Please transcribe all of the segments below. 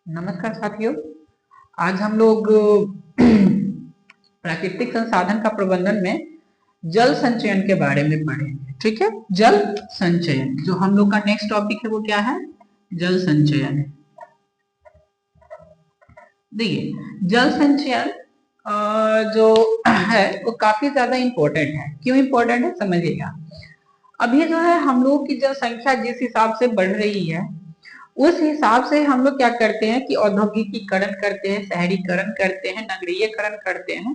नमस्कार साथियों। आज हम लोग प्राकृतिक संसाधन का प्रबंधन में जल संचयन के बारे में पढ़ेंगे। ठीक है, जल संचयन जो हम लोग का नेक्स्ट टॉपिक है वो क्या है? जल संचयन है। देखिए, जल संचयन जो है वो काफी ज्यादा इंपॉर्टेंट है। क्यों इंपॉर्टेंट है समझिएगा। अभी जो है हम लोगों की जनसंख्या जिस हिसाब से बढ़ रही है उस हिसाब से हम लोग क्या करते हैं कि औद्योगिकीकरण करते हैं, शहरीकरण करते हैं, नगरीयकरण करते हैं,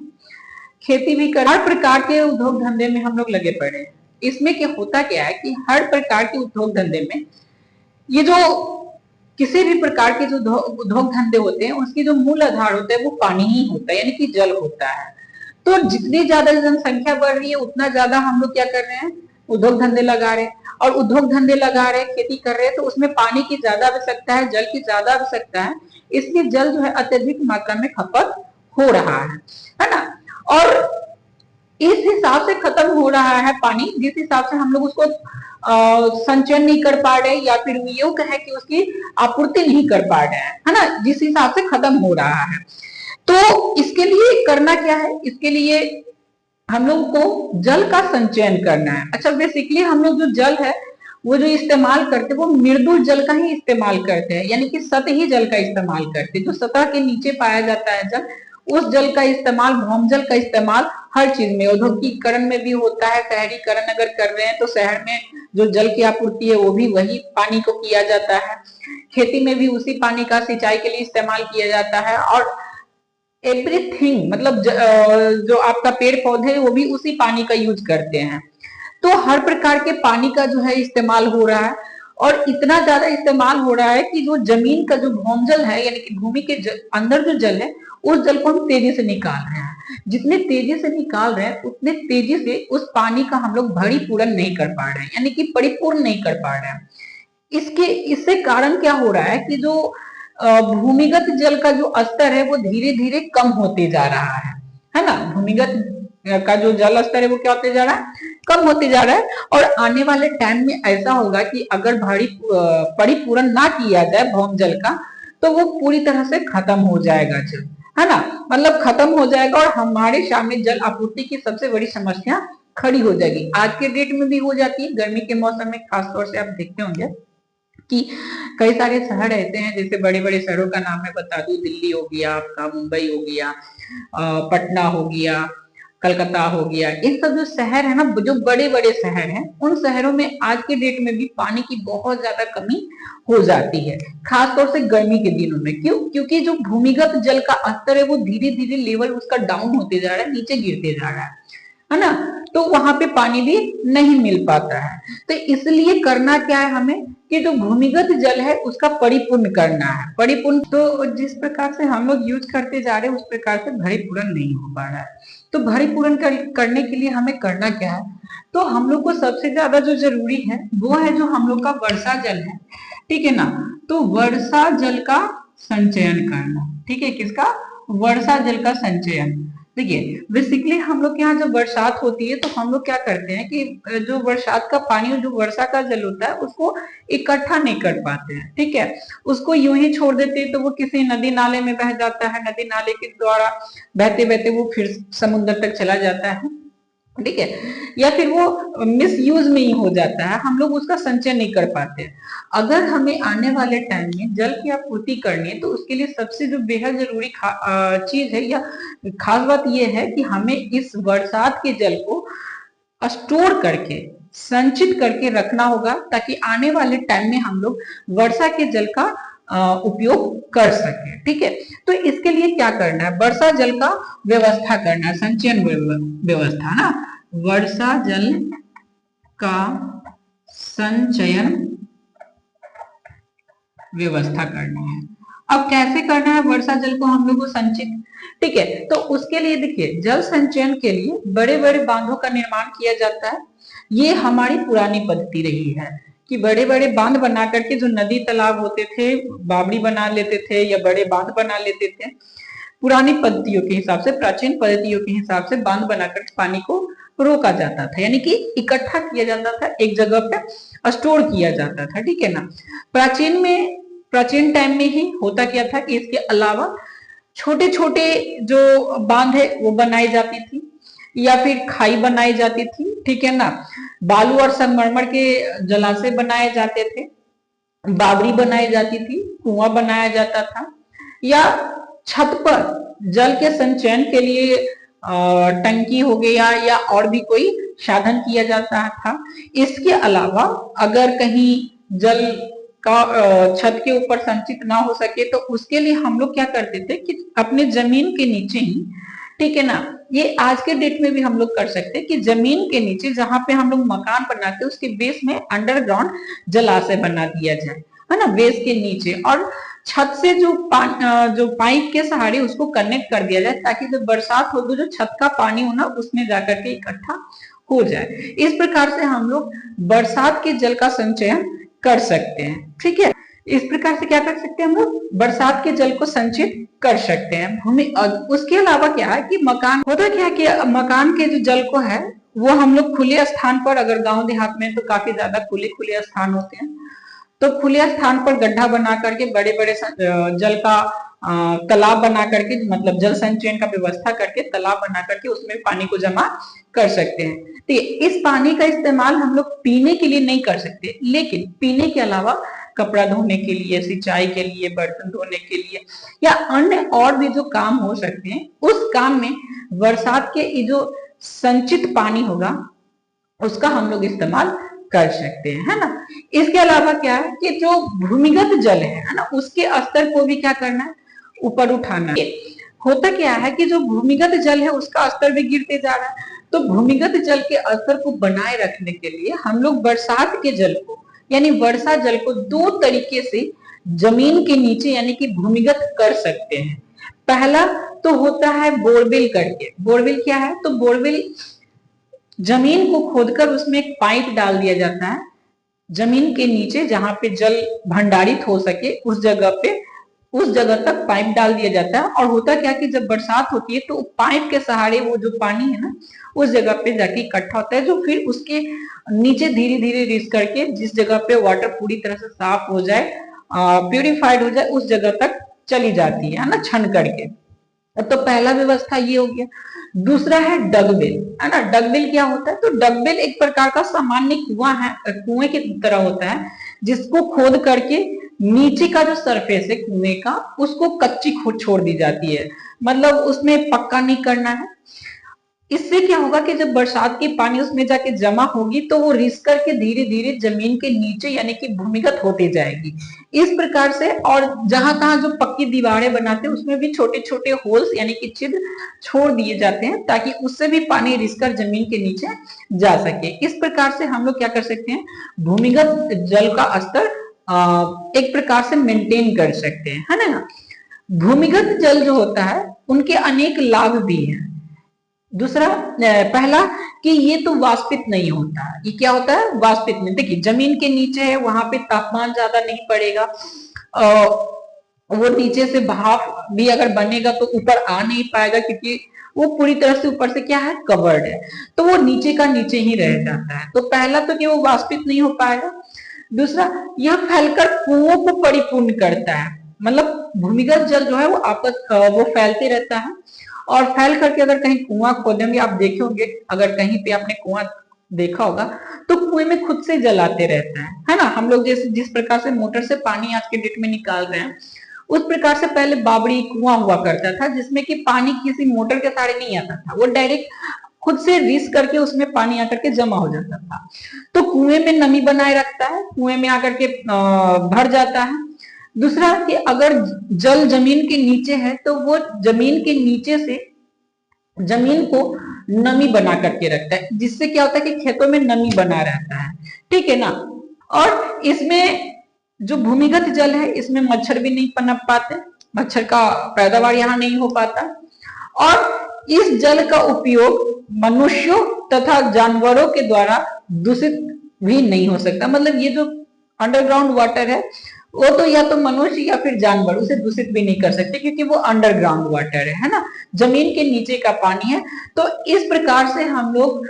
खेती भी कर, हर प्रकार के उद्योग धंधे में हम लोग लगे पड़े हैं। इसमें क्या होता क्या है कि हर प्रकार के उद्योग धंधे में ये जो किसी भी प्रकार के जो उद्योग धंधे होते हैं उसकी जो मूल आधार होता है वो पानी ही होता है, यानी कि जल होता है। तो जितनी ज्यादा जनसंख्या बढ़ रही है उतना ज्यादा हम लोग क्या कर रहे हैं, उद्योग धंधे लगा रहे हैं। और उद्योग धंधे लगा रहे हैं, खेती कर रहे हैं, तो उसमें पानी की ज्यादा आवश्यकता है, जल की ज्यादा आवश्यकता है। इसलिए जल जो है अत्यधिक मात्रा में खपत हो रहा है ना। और इस हिसाब से खत्म हो रहा है पानी, जिस हिसाब से हम लोग उसको संचयन नहीं कर पा रहे, या फिर यूं कहे कि उसकी आपूर्ति नहीं कर पा रहे हैं, है ना, जिस हिसाब से खत्म हो रहा है। तो इसके लिए करना क्या है, इसके लिए हम लोग को जल का संचयन करना है। अच्छा, बेसिकली हम लोग जो जल है वो जो इस्तेमाल करते हैं वो मृदुल जल का ही इस्तेमाल करते हैं, यानी कि सतही जल का इस्तेमाल करते हैं। जो सतह के नीचे पाया जाता है जल, उस जल का इस्तेमाल, भौमजल का इस्तेमाल हर चीज में, औद्योगिकीकरण में भी होता है। शहरीकरण अगर कर रहे हैं तो शहर में जो जल की आपूर्ति है वो भी वही पानी को किया जाता है। खेती में भी उसी पानी का सिंचाई के लिए इस्तेमाल किया जाता है। और एवरीथिंग मतलब जो आपका पेड़ पौधे वो भी उसी पानी का यूज करते हैं। तो हर प्रकार के पानी का जो है इस्तेमाल हो रहा है। और इतना ज्यादा इस्तेमाल हो रहा है कि जो जमीन का जो भौमजल है, यानी कि भूमि के अंदर जो जल है, उस जल को हम तेजी से निकाल रहे हैं। जितने तेजी से निकाल रहे हैं उतने तेजी से उस पानी का हम लोग भरी पूर्ण नहीं कर पा रहे हैं, यानी कि परिपूर्ण नहीं कर पा रहे हैं। इससे कारण क्या हो रहा है कि जो भूमिगत जल का जो स्तर है वो धीरे धीरे कम होते जा रहा है ना। भूमिगत का जो जल स्तर है वो क्या होते जा रहा है, कम होते जा रहा है। और आने वाले टाइम में ऐसा होगा कि अगर भारी परिपूर्ण ना किया जाए भौम जल का, तो वो पूरी तरह से खत्म हो जाएगा जल, है ना। मतलब खत्म हो जाएगा और हमारे सामने जल आपूर्ति की सबसे बड़ी समस्या खड़ी हो जाएगी। आज के डेट में भी हो जाती है, गर्मी के मौसम में खासतौर से आप देखते होंगे कि कई सारे शहर ऐसे हैं, जैसे बड़े बड़े शहरों का नाम मैं बता दूं, दिल्ली हो गया आपका, मुंबई हो गया, पटना हो गया, कलकत्ता हो गया। ये सब जो शहर है ना, जो बड़े बड़े शहर हैं, उन शहरों में आज के डेट में भी पानी की बहुत ज्यादा कमी हो जाती है, खासतौर से गर्मी के दिनों में। क्यों? क्योंकि जो भूमिगत जल का स्तर है वो धीरे धीरे लेवल उसका डाउन होते जा रहा है, नीचे गिरते जा रहा है ना। तो वहां पे पानी भी नहीं मिल पाता है। तो इसलिए करना क्या है हमें कि जो भूमिगत जल है उसका परिपूर्ण करना है। परिपूर्ण तो जिस प्रकार से हम लोग यूज करते जा रहे हैं उस प्रकार से भरीपूर्ण नहीं हो पा रहा है। तो भरीपूर्ण करने के लिए हमें करना क्या है, तो हम लोग को सबसे ज्यादा जो जरूरी है वो है जो हम लोग का वर्षा जल है, ठीक है ना। तो वर्षा जल का संचयन करना, ठीक है, किसका? वर्षा जल का संचयन। देखिए, बेसिकली हम लोग के यहाँ जब बरसात होती है तो हम लोग क्या करते हैं कि जो बरसात का पानी, जो वर्षा का जल होता है, उसको इकट्ठा नहीं कर पाते हैं, ठीक है। उसको यूं ही छोड़ देते हैं तो वो किसी नदी नाले में बह जाता है, नदी नाले के द्वारा बहते बहते वो फिर समुद्र तक चला जाता है, ठीक है। या फिर वो मिस यूज में ही हो जाता है, हम लोग उसका संचय नहीं कर पाते। अगर हमें आने वाले टाइम में जल की आपूर्ति करनी है तो उसके लिए सबसे जो बेहद जरूरी चीज है या खास बात यह है कि हमें इस बरसात के जल को स्टोर करके, संचित करके रखना होगा, ताकि आने वाले टाइम में हम लोग वर्षा के जल का उपयोग कर सके, ठीक है। तो इसके लिए क्या करना है, वर्षा जल का व्यवस्था करना है, संचयन व्यवस्था ना, वर्षा जल का संचयन व्यवस्था करनी है। अब कैसे करना है वर्षा जल को हम लोग को संचित, ठीक है। तो उसके लिए देखिए, जल संचयन के लिए बड़े बड़े बांधों का निर्माण किया जाता है। ये हमारी पुरानी पद्धति रही है कि बड़े बड़े बांध बना करके, जो नदी तालाब होते थे, बावड़ी बना लेते थे या बड़े बांध बना लेते थे। पुरानी पद्धतियों के हिसाब से, प्राचीन पद्धतियों के हिसाब से बांध बनाकर पानी को रोका जाता था, यानी कि इकट्ठा किया जाता था, एक जगह पे स्टोर किया जाता था, ठीक है ना। प्राचीन में प्राचीन टाइम में ही होता क्या था कि इसके अलावा छोटे छोटे जो बांध है वो बनाई जाती थी या फिर खाई बनाई जाती थी, ठीक है ना। बालू और संगमरमर के जलाशय बनाए जाते थे, बावड़ी बनाई जाती थी, कुआं बनाया जाता था, या छत पर जल के संचयन के लिए टंकी हो गया या और भी कोई साधन किया जाता था। इसके अलावा अगर कहीं जल का छत के ऊपर संचित ना हो सके तो उसके लिए हम लोग क्या करते थे कि अपने जमीन के नीचे ही, ठीक है ना, ये आज के डेट में भी हम लोग कर सकते हैं कि जमीन के नीचे जहां पे हम लोग मकान बनाते हैं उसके बेस में अंडरग्राउंड जलाशय बना दिया जाए, है ना, बेस के नीचे, और छत से जो पाइप के सहारे उसको कनेक्ट कर दिया जाए ताकि जब बरसात हो तो जो छत का पानी हो ना उसमें जाकर के इकट्ठा हो जाए। इस प्रकार से हम लोग बरसात के जल का संचयन कर सकते हैं, ठीक है। इस प्रकार से क्या कर सकते हैं हम लोग, बरसात के जल को संचित कर सकते हैं भूमि। उसके अलावा क्या है कि मकान होता क्या है कि मकान के जो जल को है वो हम लोग खुले स्थान पर, अगर गांव देहात में तो काफी ज्यादा खुले खुले स्थान होते हैं, तो खुले स्थान पर गड्ढा बना करके बड़े बड़े जल का तालाब बना करके, मतलब जल संचयन का व्यवस्था करके तालाब बना करके उसमें पानी को जमा कर सकते हैं। तो इस पानी का इस्तेमाल हम लोग पीने के लिए नहीं कर सकते, लेकिन पीने के अलावा कपड़ा धोने के लिए, सिंचाई के लिए, बर्तन धोने के लिए या अन्य और भी जो काम हो सकते हैं उस काम में बरसात के जो संचित पानी होगा उसका हम लोग इस्तेमाल कर सकते हैं, है ना। इसके अलावा क्या है कि जो भूमिगत जल है ना, उसके स्तर को भी क्या करना है, ऊपर उठाना है। होता क्या है कि जो भूमिगत जल है उसका स्तर भी गिरते जा रहा है, तो भूमिगत जल के स्तर को बनाए रखने के लिए हम लोग बरसात के जल को यानी वर्षा जल को दो तरीके से जमीन के नीचे यानी कि भूमिगत कर सकते हैं। पहला तो होता है बोरवेल करके। बोरवेल क्या है, तो बोरवेल जमीन को खोदकर उसमें एक पाइप डाल दिया जाता है जमीन के नीचे, जहां पे जल भंडारित हो सके उस जगह तक पाइप डाल दिया जाता है। और होता क्या कि जब बरसात होती है तो पाइप के सहारे वो जो पानी है ना उस जगह पे जाके इकट्ठा होता है, जो फिर उसके नीचे धीरे धीरे रिस करके जिस जगह पे वाटर पूरी तरह से साफ हो जाए, प्यूरिफाइड हो जाए, उस जगह तक चली जाती है ना, छन करके। तो पहला व्यवस्था ये हो गया। दूसरा है डगवेल, है ना। डगवेल क्या होता है, तो डगवेल एक प्रकार का सामान्य कुआं है, कुएं की तरह होता है, जिसको खोद करके नीचे का जो सरफेस है कुएं का उसको कच्ची खोद छोड़ दी जाती है, मतलब उसमें पक्का नहीं करना है। इससे क्या होगा कि जब बरसात की पानी उसमें जाके जमा होगी तो वो रिस करके धीरे धीरे जमीन के नीचे यानी कि भूमिगत होती जाएगी इस प्रकार से। और जहां तहां जो पक्की दीवारें बनाते हैं उसमें भी छोटे छोटे होल्स यानी कि छिद्र छोड़ दिए जाते हैं ताकि उससे भी पानी रिस कर जमीन के नीचे जा सके। इस प्रकार से हम लोग क्या कर सकते हैं, भूमिगत जल का स्तर एक प्रकार से मेंटेन कर सकते हैं, है ना। भूमिगत जल जो होता है उनके अनेक लाभ भी हैं। दूसरा, पहला कि ये तो वाष्पित नहीं होता। ये क्या होता है, वाष्पित नहीं। देखिए जमीन के नीचे है, वहां पे तापमान ज्यादा नहीं पड़ेगा, वो नीचे से भाप भी अगर बनेगा तो ऊपर आ नहीं पाएगा क्योंकि वो पूरी तरह से ऊपर से क्या है, कवर्ड है, तो वो नीचे का नीचे ही रह जाता है। तो पहला तो कि वो वाष्पित नहीं हो पाएगा। दूसरा, यह फैलकर कुओं को परिपूर्ण करता है, मतलब भूमिगत जल जो है वो आपस वो फैलते रहता है और फैल करके अगर कहीं कुआं खोदेंगे, आप देखे होंगे अगर कहीं पे आपने कुआं देखा होगा तो कुएं में खुद से जल आते रहता है ना। हम लोग जैसे जिस प्रकार से मोटर से पानी आज के डेट में निकाल रहे हैं उस प्रकार से पहले बावड़ी कुआं हुआ करता था जिसमें कि पानी किसी मोटर के सहारे नहीं आता था, वो डायरेक्ट खुद से रिस करके उसमें पानी आकर के जमा हो जाता था। तो कुएं में नमी बनाए रखता है, कुएं में आकर के भर जाता है। दूसरा कि अगर जल जमीन के नीचे है तो वो जमीन के नीचे से जमीन को नमी बना करके रखता है, जिससे क्या होता है कि खेतों में नमी बना रहता है, ठीक है ना। और इसमें जो भूमिगत जल है इसमें मच्छर भी नहीं पनप पाते, मच्छर का पैदावार यहाँ नहीं हो पाता। और इस जल का उपयोग मनुष्यों तथा जानवरों के द्वारा दूषित भी नहीं हो सकता, मतलब ये जो अंडरग्राउंड वाटर है वो तो या तो मनुष्य या फिर जानवर उसे दूषित भी नहीं कर सकते, क्योंकि वो अंडरग्राउंड वाटर है ना, जमीन के नीचे का पानी है। तो इस प्रकार से हम लोग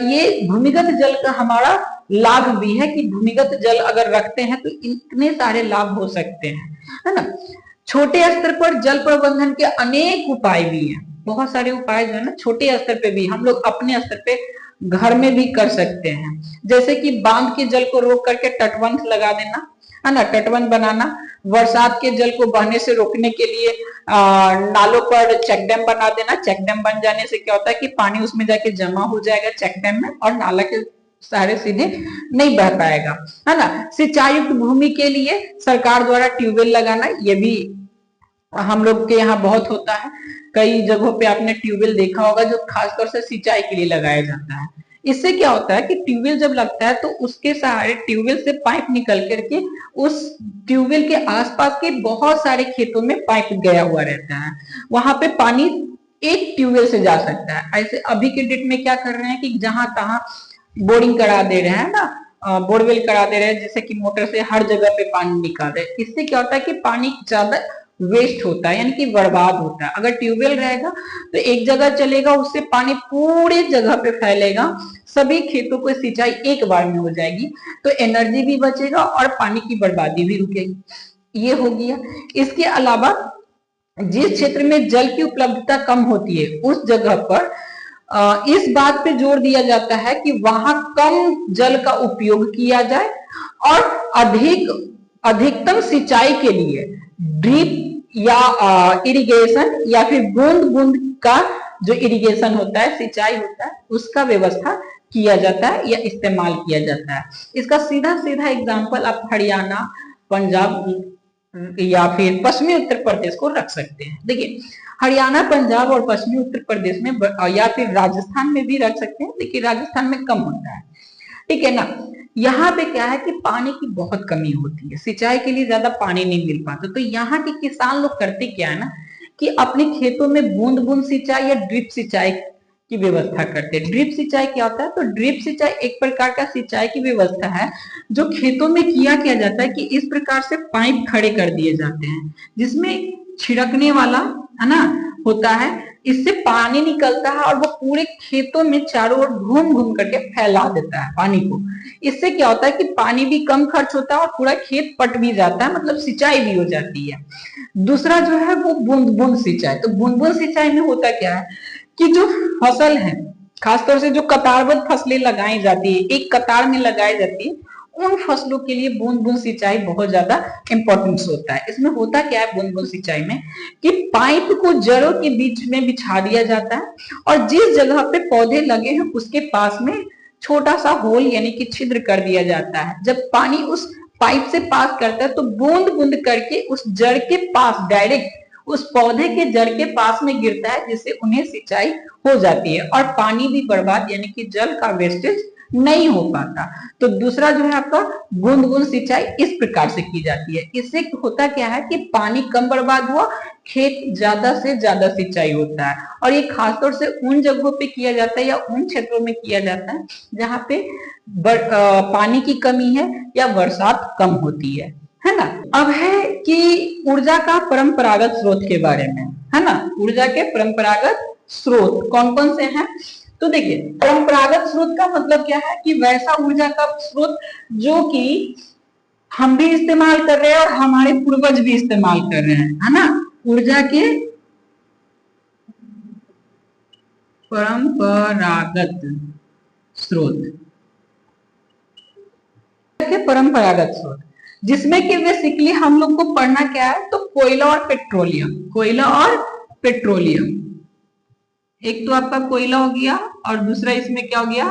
ये भूमिगत जल का हमारा लाभ भी है कि भूमिगत जल अगर रखते हैं तो इतने सारे लाभ हो सकते हैं, है ना। छोटे स्तर पर जल प्रबंधन के अनेक उपाय भी हैं, बहुत सारे उपाय जो है ना छोटे स्तर पे भी हम लोग अपने स्तर पे घर में भी कर सकते हैं। जैसे कि बांध के जल को रोक करके तटबंध लगा देना, है ना, तटबंध बनाना। बरसात के जल को बहने से रोकने के लिए नालों पर चेक डैम बना देना। चेक डैम बन जाने से क्या होता है कि पानी उसमें जाके जमा हो जाएगा चेक डैम में, और नाला के सारे सीधे नहीं बह पाएगा, है ना। सिंचाई युक्त भूमि के लिए सरकार द्वारा ट्यूबवेल लगाना, ये भी हम लोग के यहाँ बहुत होता है। कई जगहों पे आपने ट्यूबवेल देखा होगा जो खासतौर से सिंचाई के लिए लगाया जाता है। इससे क्या होता है कि ट्यूबवेल जब लगता है तो उसके सहारे ट्यूबवेल से पाइप निकल करके उस ट्यूबवेल के आसपास के बहुत सारे खेतों में पाइप गया हुआ रहता है, वहां पे पानी एक ट्यूबवेल से जा सकता है। ऐसे अभी के डेट में क्या कर रहे हैं कि जहां तहां बोरिंग करा दे रहे हैं ना, बोरवेल करा दे रहे हैं, जैसे कि मोटर से हर जगह पे पानी निकाल रहे हैं। इससे क्या होता है कि पानी ज्यादा वेस्ट होता है, यानी कि बर्बाद होता है। अगर ट्यूबवेल रहेगा तो एक जगह चलेगा, उससे पानी पूरे जगह पे फैलेगा, सभी खेतों को सिंचाई एक बार में हो जाएगी, तो एनर्जी भी बचेगा और पानी की बर्बादी भी रुकेगी। ये हो गया। इसके अलावा जिस क्षेत्र में जल की उपलब्धता कम होती है उस जगह पर इस बात पे जोर दिया जाता है कि वहां कम जल का उपयोग किया जाए और अधिकतम सिंचाई के लिए ड्रिप या इरिगेशन या फिर बूंद बूंद का जो इरिगेशन होता है, सिंचाई होता है, उसका व्यवस्था किया जाता है या इस्तेमाल किया जाता है। इसका सीधा सीधा एग्जांपल आप हरियाणा, पंजाब या फिर पश्चिमी उत्तर प्रदेश को रख सकते हैं। देखिए हरियाणा, पंजाब और पश्चिमी उत्तर प्रदेश में या फिर राजस्थान में भी रख सकते हैं, लेकिन राजस्थान में कम होता है, ठीक है ना। यहाँ पे क्या है कि पानी की बहुत कमी होती है, सिंचाई के लिए ज्यादा पानी नहीं मिल पाता। तो यहाँ के किसान लोग करते क्या है ना कि अपने खेतों में बूंद बूंद सिंचाई या ड्रिप सिंचाई की व्यवस्था करते हैं। ड्रिप सिंचाई क्या होता है? तो ड्रिप सिंचाई एक प्रकार का सिंचाई की व्यवस्था है जो खेतों में किया जाता है कि इस प्रकार से पाइप खड़े कर दिए जाते हैं जिसमें छिड़कने वाला, है ना, होता है। इससे पानी निकलता है और वो पूरे खेतों में चारों ओर घूम घूम करके फैला देता है पानी को। इससे क्या होता है कि पानी भी कम खर्च होता है और पूरा खेत पट भी जाता है, मतलब सिंचाई भी हो जाती है। दूसरा जो है वो बूंद बूंद सिंचाई। तो बूंद बूंद सिंचाई में होता क्या है कि जो फसल है, खासतौर से जो कतारबद्ध फसलें लगाई जाती है, एक कतार में लगाई जाती है, उन फसलों के लिए बूंद बूंद सिंचाई बहुत ज्यादा इंपॉर्टेंस होता है। इसमें होता क्या है बूंद बूंद सिंचाई में कि पाइप को जड़ों के बीच में बिछा दिया जाता है और जिस जगह पे पौधे लगे हैं उसके पास में छोटा सा होल यानी कि छिद्र कर दिया जाता है। जब पानी उस पाइप से पास करता है तो बूंद बूंद करके उस जड़ के पास डायरेक्ट उस पौधे के जड़ के पास में गिरता है, जिससे उन्हें सिंचाई हो जाती है और पानी भी बर्बाद यानी कि जल का वेस्टेज नहीं हो पाता। तो दूसरा जो है आपका बूंद बूंद सिंचाई इस प्रकार से की जाती है। इससे होता क्या है कि पानी कम बर्बाद हुआ, खेत ज्यादा से ज्यादा सिंचाई होता है। और ये खासतौर से उन जगहों पे किया जाता है या उन क्षेत्रों में किया जाता है जहाँ पे पानी की कमी है या बरसात कम होती है ना। अब है कि ऊर्जा का परंपरागत स्रोत के बारे में, है ना। ऊर्जा के परंपरागत स्रोत कौन कौन से हैं? तो देखिए परंपरागत स्रोत का मतलब क्या है कि वैसा ऊर्जा का स्रोत जो कि हम भी इस्तेमाल कर रहे हैं और हमारे पूर्वज भी इस्तेमाल कर रहे हैं, है ना। ऊर्जा के परंपरागत स्रोत के परंपरागत स्रोत जिसमें कि बेसिकली हम लोग को पढ़ना क्या है, तो कोयला और पेट्रोलियम। कोयला और पेट्रोलियम, एक तो आपका कोयला हो गया और दूसरा इसमें क्या हो गया,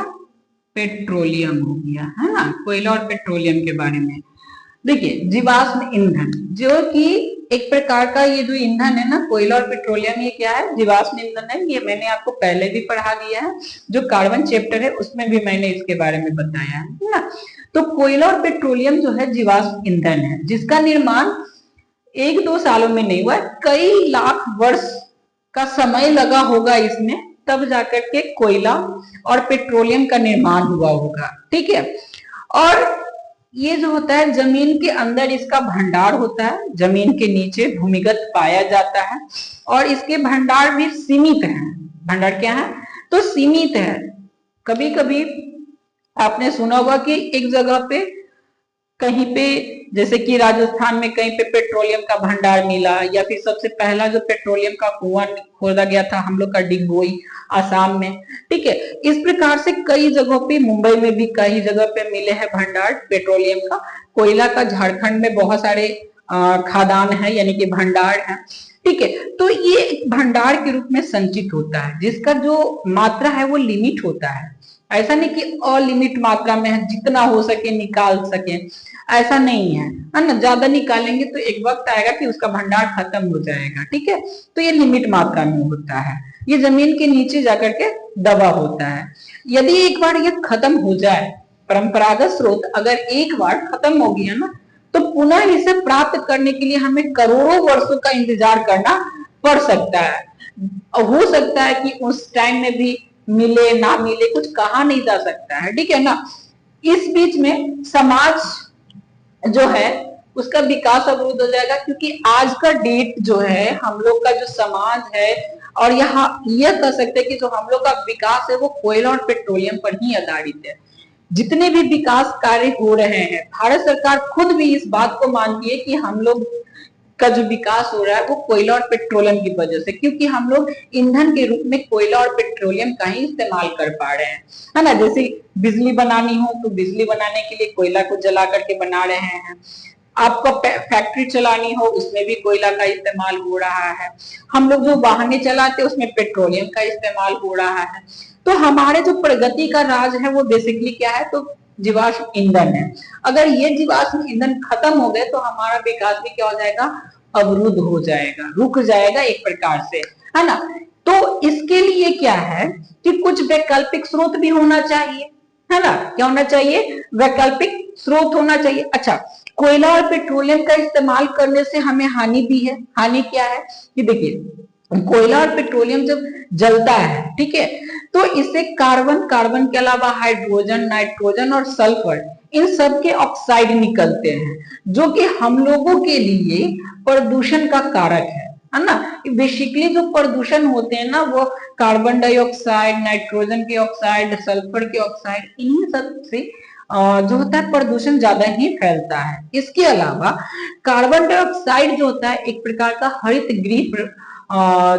पेट्रोलियम हो गया, है ना। कोयला और पेट्रोलियम के बारे में देखिए जीवाश्म ईंधन, जो कि एक प्रकार का ये जो ईंधन है ना कोयला और पेट्रोलियम, ये क्या है, जीवाश्म ईंधन है। ये मैंने आपको पहले भी पढ़ा दिया है, जो कार्बन चैप्टर है उसमें भी मैंने इसके बारे में बताया है ना। तो कोयला और पेट्रोलियम जो है जीवाश्म ईंधन है जिसका निर्माण 1-2 सालों में नहीं हुआ, कई लाख वर्ष का समय लगा होगा इसमें, तब जाकर के कोयला और पेट्रोलियम का निर्माण हुआ होगा, ठीक है। और ये जो होता है जमीन के अंदर इसका भंडार होता है, जमीन के नीचे भूमिगत पाया जाता है, और इसके भंडार भी सीमित है। भंडार क्या है? तो सीमित है। कभी कभी आपने सुना होगा कि एक जगह पे, कहीं पे, जैसे कि राजस्थान में कहीं पे पेट्रोलियम का भंडार मिला, या फिर सबसे पहला जो पेट्रोलियम का कुआं खोदा गया था हम लोग का डिगबोई आसाम में, ठीक है। इस प्रकार से कई जगहों पे, मुंबई में भी कई जगह पे मिले हैं भंडार पेट्रोलियम का, कोयला का झारखंड में बहुत सारे खादान है, यानी कि भंडार है, ठीक है। तो ये भंडार के रूप में संचित होता है, जिसका जो मात्रा है वो लिमिट होता है। ऐसा नहीं कि अलिमिट मात्रा में है, जितना हो सके निकाल सके, ऐसा नहीं है ना। ज्यादा निकालेंगे तो एक वक्त आएगा कि उसका भंडार खत्म हो जाएगा, ठीक है। तो ये लिमिट मात्रा में होता है, ये जमीन के नीचे जाकर के दबा होता है। यदि एक बार ये खत्म हो जाए, परंपरागत स्रोत अगर एक बार खत्म हो गया ना, तो पुनः इसे प्राप्त करने के लिए हमें करोड़ों वर्षों का इंतजार करना पड़ सकता है। हो सकता है कि उस टाइम में भी मिले ना मिले, कुछ कहा नहीं जा सकता है, ठीक है ना। इस बीच में समाज जो है उसका विकास अवरुद्ध हो जाएगा, क्योंकि आज का डेट जो है हम लोग का जो समाज है, और यहाँ यह कह सकते हैं कि जो हम लोग का विकास है वो कोयला और पेट्रोलियम पर ही आधारित है। जितने भी विकास कार्य हो रहे हैं, भारत सरकार खुद भी इस बात को मानती है कि हम लोग का जो विकास हो रहा है वो कोयला और पेट्रोलियम की वजह से, क्योंकि हम लोग ईंधन के रूप में कोयला और पेट्रोलियम का ही इस्तेमाल कर पा रहे हैं, है ना। जैसे बिजली बनानी हो तो बिजली बनाने के लिए कोयला को जला करके बना रहे हैं, आपको फैक्ट्री चलानी हो उसमें भी कोयला का इस्तेमाल हो रहा है, हम लोग जो वाहने चलाते हैं उसमें पेट्रोलियम का इस्तेमाल हो रहा है। तो हमारे जो प्रगति का राज है वो बेसिकली क्या है? तो जीवाश्म ईंधन है। अगर ये जीवाश्म ईंधन खत्म हो गए तो हमारा विकास भी क्या हो जाएगा? अवरुद्ध हो जाएगा, रुक जाएगा एक प्रकार से, है ना। तो इसके लिए क्या है कि कुछ वैकल्पिक स्रोत भी होना चाहिए, है ना। क्या होना चाहिए? वैकल्पिक स्रोत होना चाहिए। अच्छा, कोयला और पेट्रोलियम का इस्तेमाल करने से हमें हानि भी है। हानि क्या है कि देखिए, कोयला और पेट्रोलियम जब जलता है, ठीक है, तो इससे कार्बन के अलावा हाइड्रोजन, नाइट्रोजन और सल्फर, इन सब के ऑक्साइड निकलते हैं, जो कि हम लोगों के लिए प्रदूषण का कारक है ना। बेसिकली जो प्रदूषण होते हैं ना, वो कार्बन डाइऑक्साइड, नाइट्रोजन के ऑक्साइड, सल्फर के ऑक्साइड, इन्हीं सब से जो होता है प्रदूषण ज्यादा ही फैलता है। इसके अलावा कार्बन डाइऑक्साइड जो होता है एक प्रकार का हरित गृह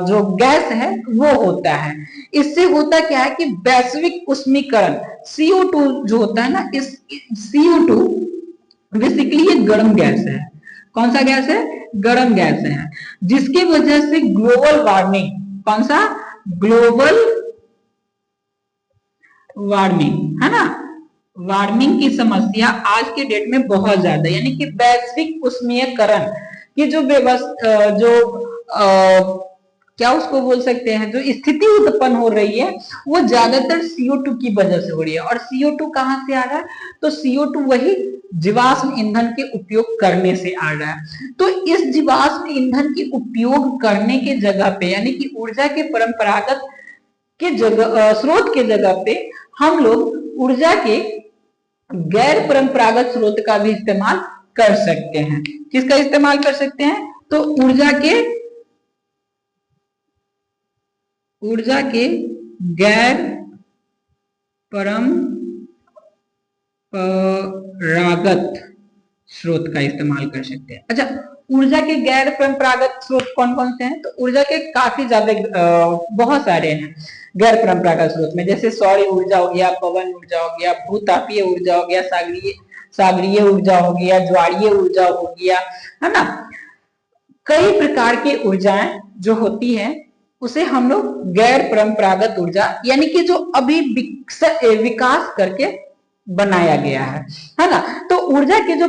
जो गैस है वो होता है। इससे होता क्या है कि वैश्विक उष्मीकरण, CO2 जो होता है ना, इस CO2 बेसिकली ये गर्म गैस है। कौन सा गैस है? गर्म गैस है, जिसकी वजह से ग्लोबल वार्मिंग, कौन सा? ग्लोबल वार्मिंग, है ना, वार्मिंग की समस्या आज के डेट में बहुत ज्यादा, यानी कि वैश्विक उष्मीकरण की जो व्यवस्था, जो क्या उसको बोल सकते हैं, जो स्थिति उत्पन्न हो रही है वो ज्यादातर CO2 की वजह से हो रही है। और CO2 कहां से आ रहा है? तो CO2 वही जीवाश्म ईंधन के उपयोग करने से आ रहा है। तो इस जीवाश्म ईंधन के उपयोग करने के जगह पे, यानी कि ऊर्जा के परंपरागत के जगह, स्रोत के जगह पे हम लोग ऊर्जा के गैर परंपरागत स्रोत का भी इस्तेमाल कर सकते हैं। किसका इस्तेमाल कर सकते हैं? तो ऊर्जा के गैर परंपरागत स्रोत का इस्तेमाल कर सकते हैं। अच्छा, ऊर्जा के गैर परंपरागत स्रोत कौन कौन से हैं? तो ऊर्जा के काफी ज्यादा बहुत सारे हैं गैर परंपरागत स्रोत में, जैसे सौर ऊर्जा हो गया, पवन ऊर्जा हो गया, भूतापीय ऊर्जा हो गया, सागरीय ऊर्जा हो गया, ज्वारीय ऊर्जा हो गया, है ना। कई प्रकार की ऊर्जाएं जो होती हैं उसे हम लोग गैर परंपरागत ऊर्जा, यानी कि जो अभी विकास करके बनाया गया है ना। तो ऊर्जा के जो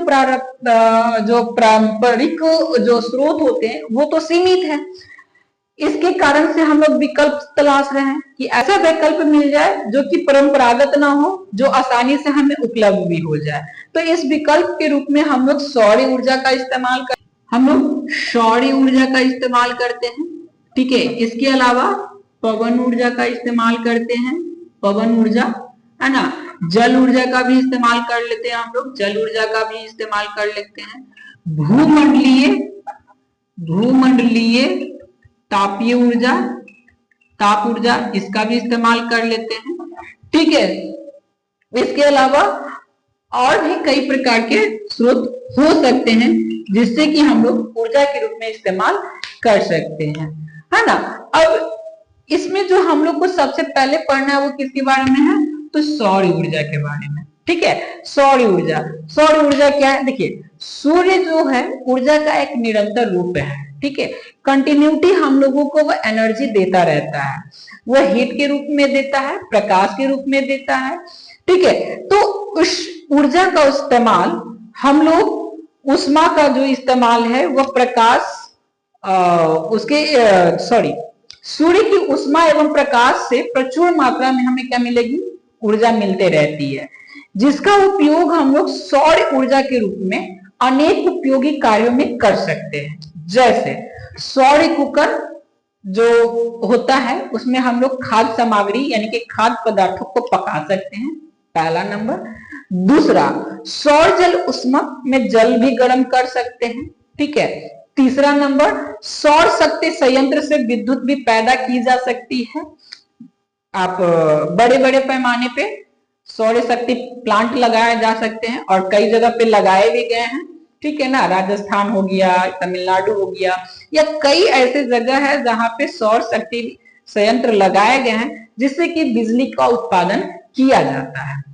पारंपरिक जो स्रोत होते हैं वो तो सीमित है। इसके कारण से हम लोग विकल्प तलाश रहे हैं कि ऐसा वैकल्प मिल जाए जो कि परंपरागत ना हो, जो आसानी से हमें उपलब्ध भी हो जाए। तो इस विकल्प के रूप में हम लोग सौर ऊर्जा का इस्तेमाल करते हैं, ठीक है। इसके अलावा पवन ऊर्जा का इस्तेमाल करते हैं, पवन ऊर्जा, है ना। जल ऊर्जा का भी इस्तेमाल कर लेते हैं हम लोग, जल ऊर्जा का भी इस्तेमाल कर लेते हैं। भूमंडलीय भूमंडलीय तापीय ऊर्जा, ताप ऊर्जा, इसका भी इस्तेमाल कर लेते हैं। ठीक है, इसके अलावा और भी कई प्रकार के स्रोत हो सकते हैं जिससे कि हम लोग ऊर्जा के रूप में इस्तेमाल कर सकते हैं, है ना। अब इसमें जो हम लोग को सबसे पहले पढ़ना है वो किसके बारे में है, तो सौर ऊर्जा के बारे में। ठीक है, सौर ऊर्जा, सौर ऊर्जा क्या है, देखिए सूर्य जो है ऊर्जा का एक निरंतर रूप है। ठीक है, कंटिन्यूटी हम लोगों को वो एनर्जी देता रहता है, वो हीट के रूप में देता है, प्रकाश के रूप में देता है। ठीक है, तो उस ऊर्जा का इस्तेमाल हम लोग उष्मा का जो इस्तेमाल है वह प्रकाश उसके सॉरी सूर्य की उष्मा एवं प्रकाश से प्रचुर मात्रा में हमें क्या मिलेगी, ऊर्जा मिलते रहती है, जिसका उपयोग हम लोग सौर ऊर्जा के रूप में अनेक उपयोगी कार्यों में कर सकते हैं। जैसे सौर कुकर जो होता है उसमें हम लोग खाद्य सामग्री यानी कि खाद्य पदार्थों को पका सकते हैं, पहला नंबर। दूसरा, सौर जल उष्मक में जल भी गर्म कर सकते हैं। ठीक है, तीसरा नंबर, सौर शक्ति संयंत्र से विद्युत भी पैदा की जा सकती है। आप बड़े बड़े पैमाने पे सौर शक्ति प्लांट लगाए जा सकते हैं और कई जगह पे लगाए भी गए हैं। ठीक है ना, राजस्थान हो गया, तमिलनाडु हो गया, या कई ऐसे जगह है जहां पे सौर शक्ति संयंत्र लगाए गए हैं जिससे कि बिजली का उत्पादन किया जाता है।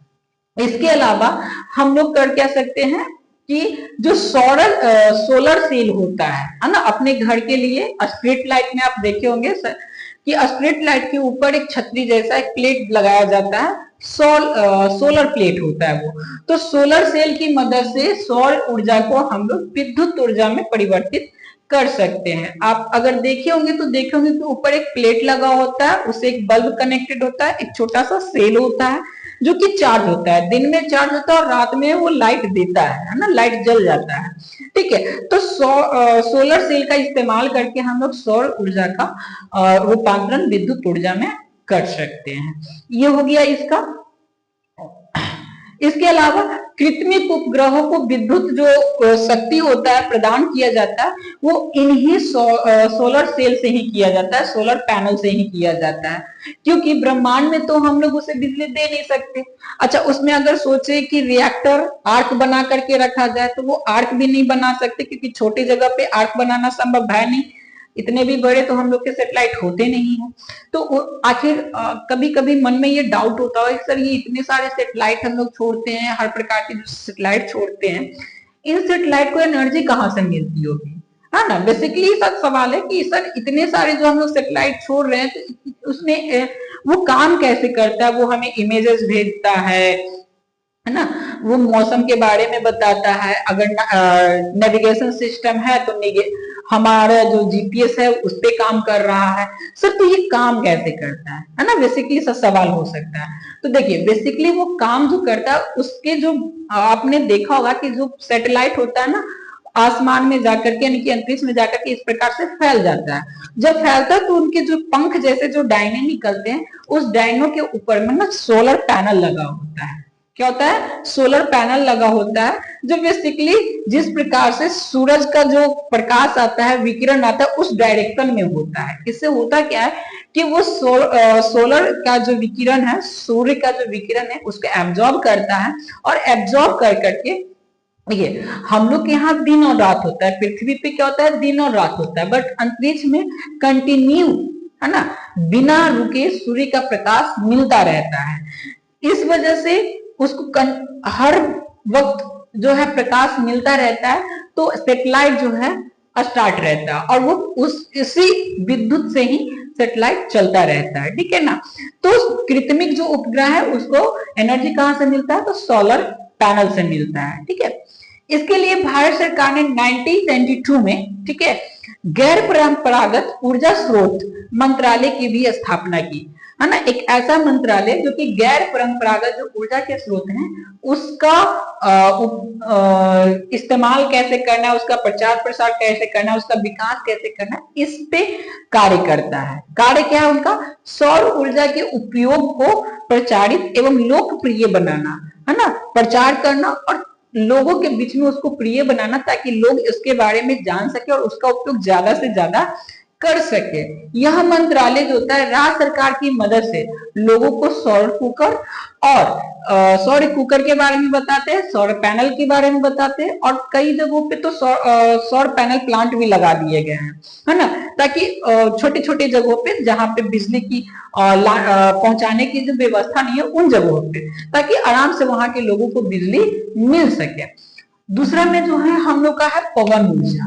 इसके अलावा हम लोग कर क्या सकते हैं कि जो सोलर सेल होता है ना, अपने घर के लिए स्ट्रीट लाइट में आप देखे होंगे कि स्ट्रीट लाइट के ऊपर एक छतरी जैसा एक प्लेट लगाया जाता है, सोलर प्लेट होता है वो। तो सोलर सेल की मदद से सौर ऊर्जा को हम लोग विद्युत ऊर्जा में परिवर्तित कर सकते हैं। आप अगर देखे होंगे तो देखे होंगे कि ऊपर एक प्लेट लगा होता है, उससे एक बल्ब कनेक्टेड होता है, एक छोटा सा सेल होता है जो कि चार्ज होता है, दिन में चार्ज होता है और रात में वो लाइट देता है ना, लाइट जल जाता है। ठीक है, तो सोलर सेल का इस्तेमाल करके हम लोग सौर ऊर्जा का रूपांतरण विद्युत ऊर्जा में कर सकते हैं। ये हो गया इसका। इसके अलावा कृत्रिम उपग्रहों को विद्युत जो शक्ति होता है प्रदान किया जाता है वो इन्हीं सोलर सेल से ही किया जाता है, सोलर पैनल से ही किया जाता है, क्योंकि ब्रह्मांड में तो हम लोग उसे बिजली दे नहीं सकते। अच्छा, उसमें अगर सोचे कि रिएक्टर आर्क बना करके रखा जाए तो वो आर्क भी नहीं बना सकते, क्योंकि छोटी जगह पे आर्क बनाना संभव है नहीं, इतने भी बड़े तो हम लोग के सेटेलाइट होते नहीं है। तो आखिर कभी कभी मन में ये डाउट होता है सर, ये इतने सारे सेटेलाइट हम लोग छोड़ते हैं, हर प्रकार के जो सेटेलाइट छोड़ते हैं, इन सेटेलाइट को एनर्जी कहाँ से मिलती होगी, है ना। बेसिकली सच सवाल है कि सर इतने सारे जो हम लोग सेटेलाइट छोड़ रहे हैं तो उसमें वो काम कैसे करता है, वो हमें इमेजेस भेजता है ना, वो मौसम के बारे में बताता है, अगर नेविगेशन सिस्टम है तो हमारा जो जीपीएस है उस पे काम कर रहा है। सर तो ये काम कैसे करता है ना, बेसिकली सब सवाल हो सकता है। तो देखिए बेसिकली वो काम जो करता है उसके जो आपने देखा होगा कि जो सैटेलाइट होता है ना, आसमान में जाकर के यानी कि अंतरिक्ष में जाकर के इस प्रकार से फैल जाता है। जब फैलता है तो उनके जो पंख जैसे जो डायने निकलते हैं, उस डायनों के ऊपर में ना सोलर पैनल लगा होता है। क्या होता है, सोलर पैनल लगा होता है, जो बेसिकली जिस प्रकार से सूरज का जो प्रकाश आता है, विकिरण आता है, उस डायरेक्शन में होता है। इससे होता क्या है कि वो सोलर का जो विकिरण है, सूर्य का जो विकिरण है उसको एब्जॉर्ब करता है, और एब्जॉर्ब कर करके देखिए हम लोग के यहाँ दिन और रात होता है, पृथ्वी पे क्या होता है, दिन और रात होता है, बट अंतरिक्ष में कंटिन्यू, है ना, बिना रुके सूर्य का प्रकाश मिलता रहता है। इस वजह से उसको हर वक्त जो है प्रकाश मिलता रहता है, तो सैटेलाइट जो है स्टार्ट रहता है और वो इसी विद्युत से ही सैटेलाइट चलता रहता है। ठीक है ना, तो कृत्रिम जो उपग्रह है उसको एनर्जी कहां से मिलता है, तो सोलर पैनल से मिलता है। ठीक है, इसके लिए भारत सरकार ने 1992 में, ठीक है, गैर परंपरागत ऊर्जा स्रोत मंत्रालय की भी स्थापना की, है ना, एक ऐसा मंत्रालय जो कि गैर परंपरागत जो ऊर्जा के स्रोत हैं उसका इस्तेमाल कैसे करना है, उसका प्रचार प्रसार कैसे करना है, उसका विकास कैसे करना है, इस पे कार्य करता है। कार्य क्या है उनका? सौर ऊर्जा के उपयोग को प्रचारित एवं लोकप्रिय बनाना, है ना, प्रचार करना और लोगों के बीच में उसको प्रिय बनाना ताकि लोग इसके बारे में जान सके और उसका उपयोग ज्यादा से ज्यादा कर सके। यह मंत्रालय जो होता है राज्य सरकार की मदद से लोगों को सौर कुकर और सौर कुकर के बारे में बताते हैं, सौर पैनल के बारे में बताते हैं और कई जगहों पे तो सौर पैनल प्लांट भी लगा दिए गए हैं, है ना, ताकि छोटे छोटे जगहों पे जहां पे बिजली की पहुंचाने की जो व्यवस्था नहीं है उन जगहों पे, ताकि आराम से वहां के लोगों को बिजली मिल सके। दूसरा में जो है हम लोग का है पवन ऊर्जा,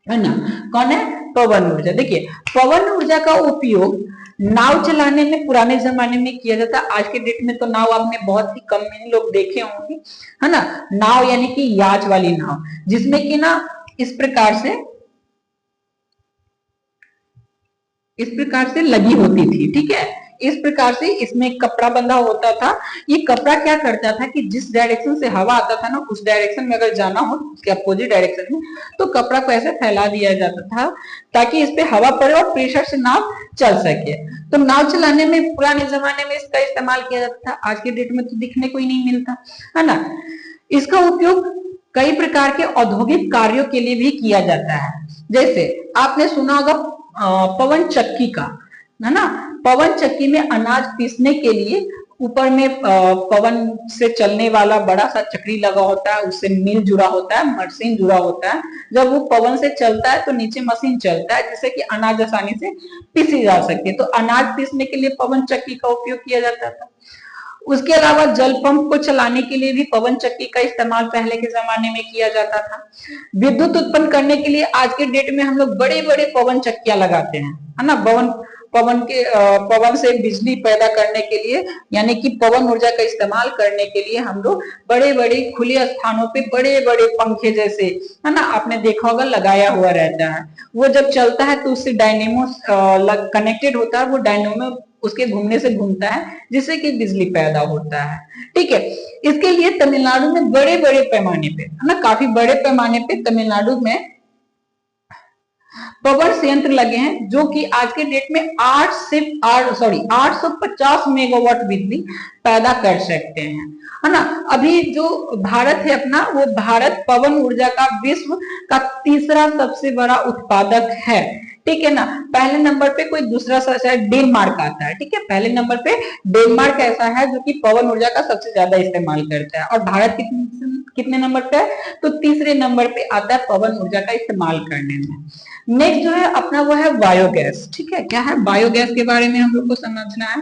है ना। कौन है? पवन ऊर्जा। देखिए पवन ऊर्जा का उपयोग नाव चलाने में पुराने जमाने में किया जाता। आज के डेट में तो नाव आपने बहुत ही कम में लोग देखे होंगे, है ना। नाव यानी कि याच वाली नाव, जिसमें कि ना इस प्रकार से लगी होती थी, ठीक है। इस प्रकार से इसमें कपड़ा बंधा होता था। ये कपड़ा क्या करता था कि जिस डायरेक्शन से हवा आता था ना उस डायरेक्शन में अगर जाना हो उसके अपोजिट डायरेक्शन में तो कपड़ा को ऐसे फैला दिया जाता था ताकि इस पे हवा पड़े और प्रेशर से नाव चल सके। तो नाव चलाने में पुराने जमाने में इसका इस्तेमाल किया जाता था। आज के डेट में तो दिखने को ही नहीं मिलता, है ना। इसका उपयोग कई प्रकार के औद्योगिक कार्यों के लिए भी किया जाता है। जैसे आपने सुना होगा पवन चक्की का, है ना। पवन चक्की में अनाज पीसने के लिए ऊपर में पवन से चलने वाला बड़ा सा चक्री लगा होता है, उससे मिल जुड़ा होता है, मशीन जुड़ा होता है। जब वो पवन से चलता है तो नीचे मशीन चलता है जिससे कि अनाज आसानी से पीसी जा सके। तो अनाज पीसने के लिए पवन चक्की का उपयोग किया जाता था। उसके अलावा जल पंप को चलाने के लिए भी पवन चक्की का इस्तेमाल पहले के जमाने में किया जाता था। विद्युत उत्पन्न करने के लिए आज के डेट में हम लोग बड़े बड़े पवन चक्कियां लगाते हैं, है ना। पवन से बिजली पैदा करने के लिए यानी कि पवन ऊर्जा का इस्तेमाल करने के लिए हम लोग बड़े बड़े खुले स्थानों पे बड़े बड़े पंखे जैसे, है ना, आपने देखा होगा लगाया हुआ रहता है। वो जब चलता है तो उससे डायनेमो कनेक्टेड होता है, वो डायनेमो उसके घूमने से घूमता है जिससे कि बिजली पैदा होता है, ठीक है। इसके लिए तमिलनाडु में बड़े बड़े पैमाने पे, है ना, काफी बड़े पैमाने पे तमिलनाडु में पवन संयंत्र लगे हैं जो कि आज के डेट में 850 मेगावाट बिजली पैदा कर सकते हैं, है ना। अभी जो भारत है अपना, वो भारत पवन ऊर्जा का विश्व का तीसरा सबसे बड़ा उत्पादक है, ठीक है ना। पहले नंबर पे कोई दूसरा डेनमार्क आता है, ठीक है। पहले नंबर पे डेनमार्क ऐसा है जो कि पवन ऊर्जा का सबसे ज्यादा इस्तेमाल करता है। और भारत कितने नंबर पे है? तो तीसरे नंबर पे आता है पवन ऊर्जा का इस्तेमाल करने में। नेक्स्ट जो है अपना वो है बायोगैस, ठीक है। क्या है? बायोगैस के बारे में हम लोग को समझना है।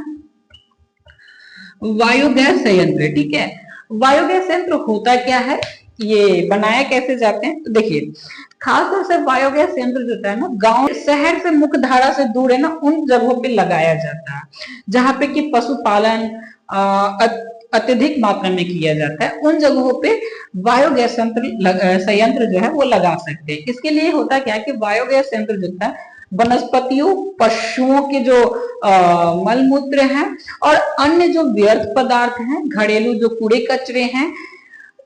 बायोगैस संयंत्र, ठीक है। बायोगैस संयंत्र होता क्या है, ये बनाया कैसे जाते हैं? तो देखिए खासतौर से बायोगैस संयंत्र जो होता है ना गांव शहर से मुख्य धारा से दूर है ना उन जगहों पे लगाया जाता है जहां पे कि पशुपालन अत्यधिक मात्रा में किया जाता है। उन जगहों पे बायोगैस संयंत्र जो है वो लगा सकते हैं। इसके लिए होता क्या है कि बायोगैस संयंत्र जो होता है वनस्पतियों पशुओं के जो मलमूत्र हैं और अन्य जो व्यर्थ पदार्थ हैं, घरेलू जो कूड़े कचरे हैं,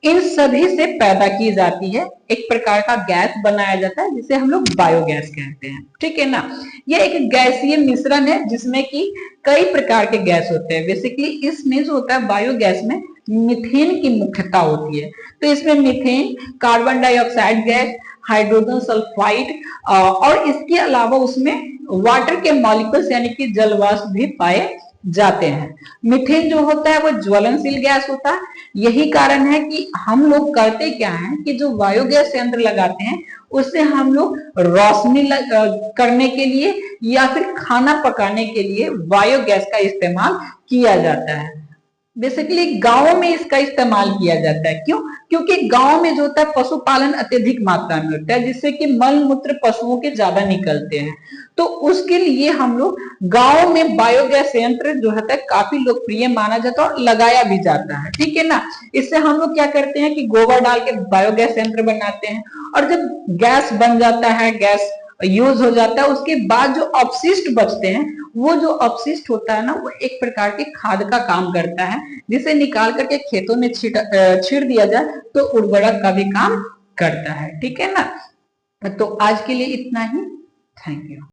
इन सभी से पैदा की जाती है। एक प्रकार का गैस बनाया जाता है जिसे हम लोग बायोगैस कहते हैं, ठीक है ना। यह एक गैसीय मिश्रण है जिसमें कि कई प्रकार के गैस होते हैं। बेसिकली इसमें जो होता है बायोगैस में मीथेन की मुख्यता होती है। तो इसमें methane, carbon dioxide gas, hydrogen sulphide और इसके अलावा उसमें वाटर के मॉलिक्यूल्स यानी कि जलवाष्प भी पाए जाते हैं। मीथेन जो होता है वो ज्वलनशील गैस होता है। यही कारण है कि हम लोग करते क्या है कि जो बायोगैस यंत्र लगाते हैं उससे हम लोग रोशनी करने के लिए या फिर खाना पकाने के लिए बायोगैस का इस्तेमाल किया जाता है। बेसिकली गांवों में इसका इस्तेमाल किया जाता है। क्यों? क्योंकि गांव में जो होता है पशुपालन अत्यधिक मात्रा में होता है जिससे कि मल मूत्र पशुओं के ज्यादा निकलते हैं। तो उसके लिए हम लोग गांव में बायोगैस संयंत्र जो होता है काफी लोकप्रिय माना जाता है और लगाया भी जाता है, ठीक है ना। इससे हम लोग क्या करते हैं कि गोबर डाल के बायोगैस संयंत्र बनाते हैं और जब गैस बन जाता है, गैस यूज हो जाता है, उसके बाद जो अपशिष्ट बचते हैं, वो जो अपशिष्ट होता है ना, वो एक प्रकार के खाद का काम करता है, जिसे निकाल करके खेतों में छीड़ दिया जाए तो उर्वरक का भी काम करता है। ठीक है ना, तो आज के लिए इतना ही। Thank you.